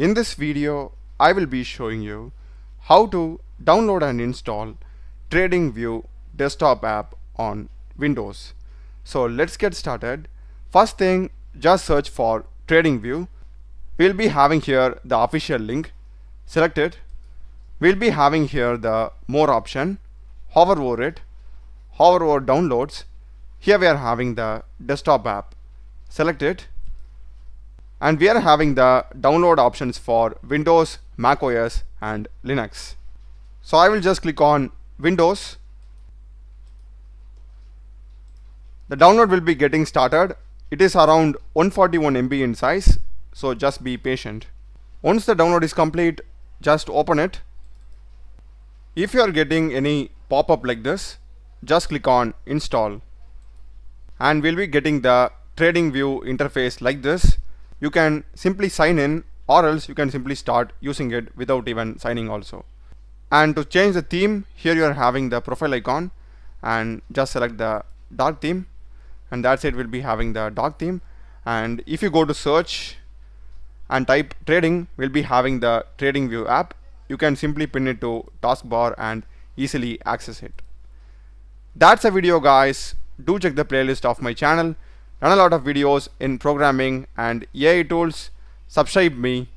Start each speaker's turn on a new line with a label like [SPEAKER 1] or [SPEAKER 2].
[SPEAKER 1] In this video, I will be showing you how to download and install TradingView desktop app on Windows. So let's get started. First thing, just search for TradingView. We'll be having here the official link. Select it. We'll be having here the more option. Hover over it. Hover over downloads. Here we are having the desktop app. Select it. And we are having the download options for Windows, Mac OS and Linux. So I will just click on Windows. The download will be getting started. It is around 141 MB in size, so just be patient. Once the download is complete, just open it. If you are getting any pop-up like this, just click on install. And we'll be getting the TradingView interface like this. You can simply sign in, or else you can simply start using it without even signing also. And to change the theme, here you are having the profile icon, and just select the dark theme, and that's it. We'll be having the dark theme. And if you go to search and type trading, we'll be having the TradingView app. You can simply pin it to taskbar and easily access it. That's a video, guys. Do check the playlist of my channel. Run a lot of videos in programming and AI tools. Subscribe me.